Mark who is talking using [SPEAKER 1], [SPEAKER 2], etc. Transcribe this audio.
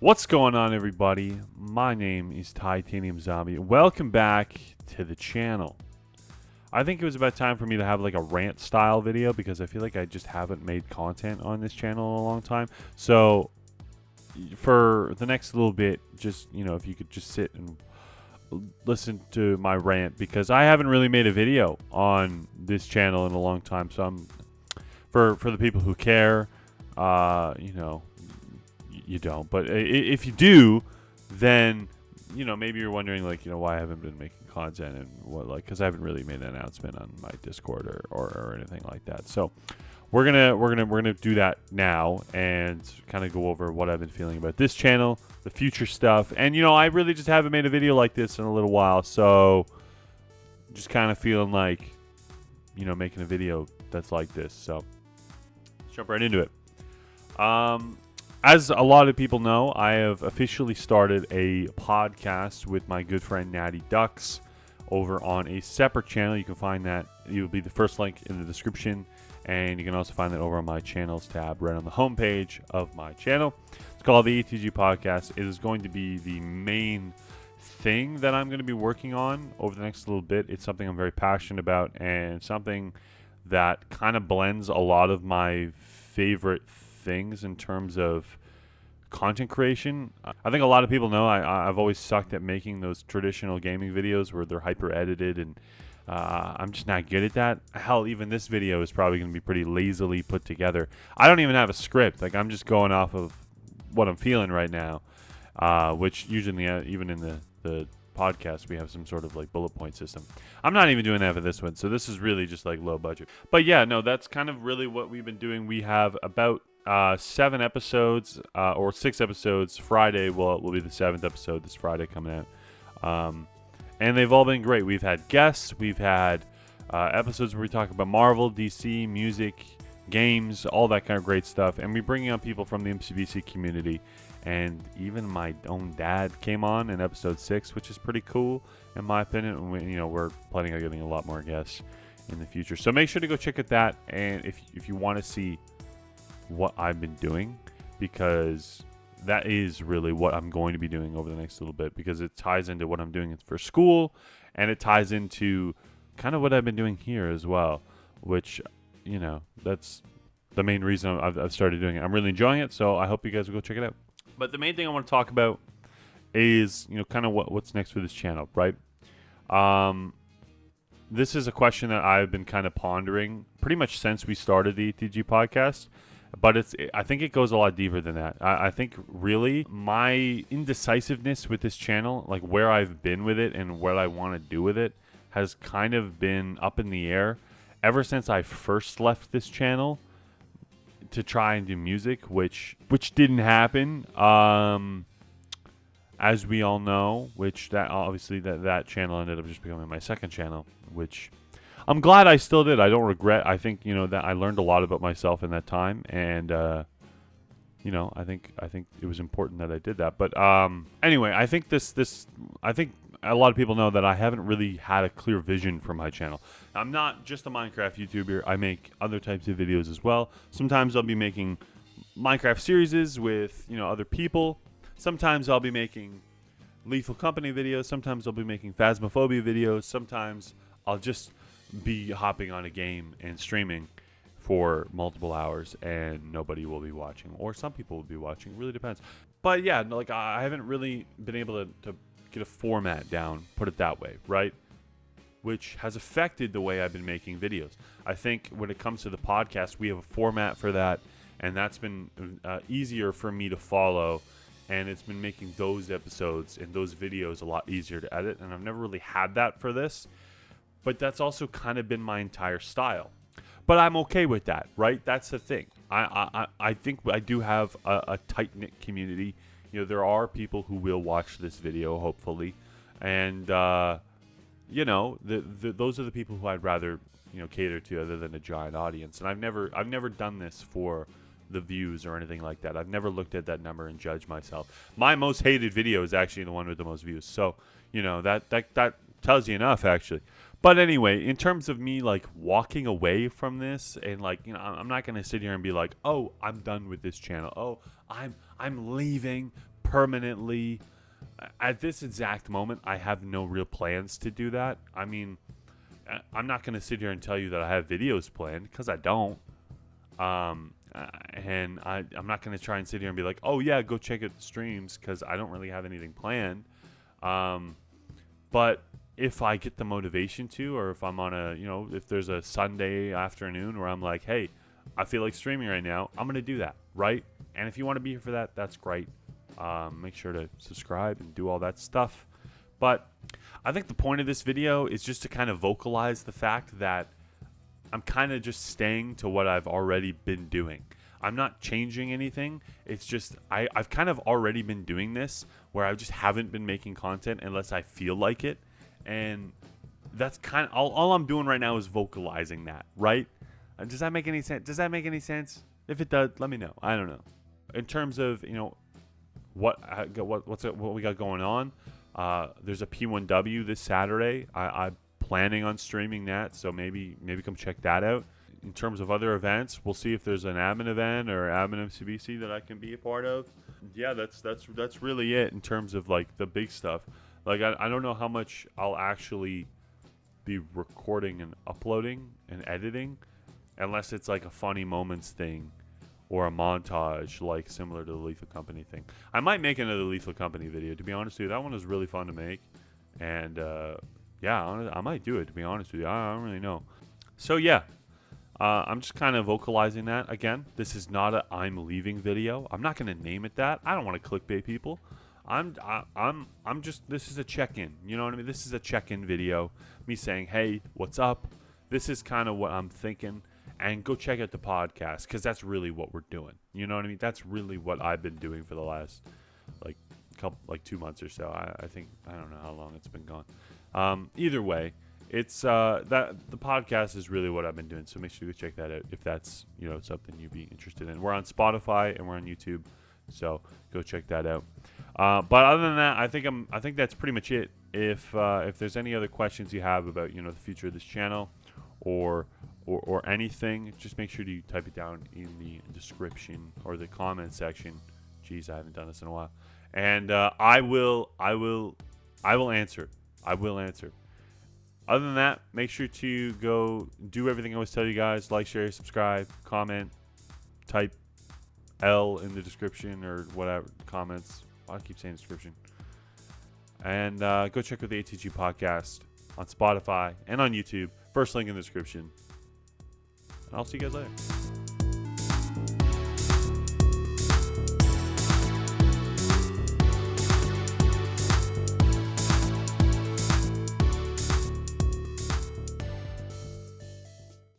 [SPEAKER 1] What's going on, everybody? My name is Titanium Zombie. Welcome back to the channel. I think it was about time for me to have like a rant style video because I feel like I just haven't made content on this channel in a long time. So for the next little bit, just, if you could just sit and listen to my rant, because I haven't really made a video on this channel in a long time. So I'm for the people who care, you don't, but if you do, then maybe you're wondering why I haven't been making content and what, because I haven't really made an announcement on my Discord or anything like that. So we're gonna do that now and kind of go over what I've been feeling about this channel, the future stuff, and I really just haven't made a video like this in a little while, so just kind of feeling like making a video that's like this. So let's jump right into it. As a lot of people know, I have officially started a podcast with my good friend Natty Ducks over on a separate channel. You can find that. It will be the first link in the description, and you can also find that over on my channels tab right on the homepage of my channel. It's called the ATG Podcast. It is going to be the main thing that I'm going to be working on over the next little bit. It's something I'm very passionate about and something that kind of blends a lot of my favorite things in terms of content creation. I think a lot of people know I've always sucked at making those traditional gaming videos where they're hyper edited, and I'm just not good at that. Hell, even this video is probably going to be pretty lazily put together. I don't even have a script. I'm just going off of what I'm feeling right now, which usually even in the podcast we have some sort of bullet point system. I'm not even doing that for this one, so this is really just low budget. But yeah, no, that's kind of really what we've been doing. We have about 7 episodes or 6 episodes. Friday will be the 7th episode this Friday coming out, and they've all been great. We've had guests, we've had episodes where we talk about Marvel, DC, music, games, all that kind of great stuff, and we're bringing on people from the MCVC community. And even my own dad came on in episode 6, which is pretty cool in my opinion. And we're planning on getting a lot more guests in the future, so make sure to go check out that. And if you want to see what I've been doing, because that is really what I'm going to be doing over the next little bit, because it ties into what I'm doing for school, and it ties into kind of what I've been doing here as well, which that's the main reason I've started doing it. I'm really enjoying it, so I hope you guys will go check it out. But the main thing I want to talk about is kind of what's next for this channel, right? This is a question that I've been kind of pondering pretty much since we started the ATG podcast. But I think it goes a lot deeper than that. I think really my indecisiveness with this channel, where I've been with it and what I want to do with it, has kind of been up in the air ever since I first left this channel to try and do music, which didn't happen, as we all know. Which that channel ended up just becoming my second channel, which I'm glad I still did. I don't regret. I think that I learned a lot about myself in that time, and I think it was important that I did that. But anyway, I think I think a lot of people know that I haven't really had a clear vision for my channel. I'm not just a Minecraft YouTuber. I make other types of videos as well. Sometimes I'll be making Minecraft series with other people. Sometimes I'll be making Lethal Company videos. Sometimes I'll be making Phasmophobia videos. Sometimes I'll just be hopping on a game and streaming for multiple hours and nobody will be watching, or some people will be watching. It really depends. But yeah, I haven't really been able to get a format down, put it that way, right? Which has affected the way I've been making videos. I think when it comes to the podcast, we have a format for that, and that's been easier for me to follow, and it's been making those episodes and those videos a lot easier to edit, and I've never really had that for this. But that's also kind of been my entire style. But I'm okay with that, right? That's the thing. I think I do have a tight-knit community. There are people who will watch this video, hopefully. And, those are the people who I'd rather, cater to, other than a giant audience. And I've never done this for the views or anything like that. I've never looked at that number and judged myself. My most hated video is actually the one with the most views. So, that tells you enough, actually. But anyway, in terms of me walking away from this, and I'm not gonna sit here and be like, oh, I'm done with this channel. Oh, I'm leaving permanently. At this exact moment, I have no real plans to do that. I mean, I'm not going to sit here and tell you that I have videos planned, because I don't. And I'm not going to try and sit here and be like, oh yeah, go check out the streams, because I don't really have anything planned. But if I get the motivation to, or if I'm on if there's a Sunday afternoon where I'm like, hey, I feel like streaming right now, I'm going to do that, right? And if you want to be here for that, that's great. Make sure to subscribe and do all that stuff. But I think the point of this video is just to kind of vocalize the fact that I'm kind of just staying to what I've already been doing. I'm not changing anything. It's just I've kind of already been doing this, where I just haven't been making content unless I feel like it. And that's kind of all I'm doing right now is vocalizing that, right? Does that make any sense? If it does, let me know. I don't know. In terms of, what we got going on, there's a P1W this Saturday. I'm planning on streaming that, so maybe come check that out. In terms of other events, we'll see if there's an admin event or admin MCBC that I can be a part of. Yeah, that's really it in terms of like the big stuff. Like I don't know how much I'll actually be recording and uploading and editing, unless it's like a funny moments thing or a montage, like similar to the Lethal Company thing. I might make another Lethal Company video, to be honest with you. That one was really fun to make. And yeah, I might do it, to be honest with you. I don't really know. So yeah, I'm just kind of vocalizing that. Again, this is not a I'm leaving video. I'm not going to name it that. I don't want to clickbait people. I'm just, this is a check-in. You know what I mean? This is a check-in video. Me saying, hey, what's up? This is kind of what I'm thinking. And go check out the podcast, because that's really what we're doing. You know what I mean? That's really what I've been doing for the last 2 months or so. I think, I don't know how long it's been gone. Either way, it's that the podcast is really what I've been doing. So make sure you go check that out if that's something you'd be interested in. We're on Spotify and we're on YouTube, so go check that out. But other than that, I think that's pretty much it. If there's any other questions you have about the future of this channel, or anything, just make sure you type it down in the description or the comment section. Jeez, I haven't done this in a while. And I will answer. I will answer. Other than that, make sure to go do everything I always tell you guys. Like, share, subscribe, comment, type L in the description or whatever, comments. I keep saying description. And go check out the ATG Podcast on Spotify and on YouTube. First link in the description. And I'll see you guys later.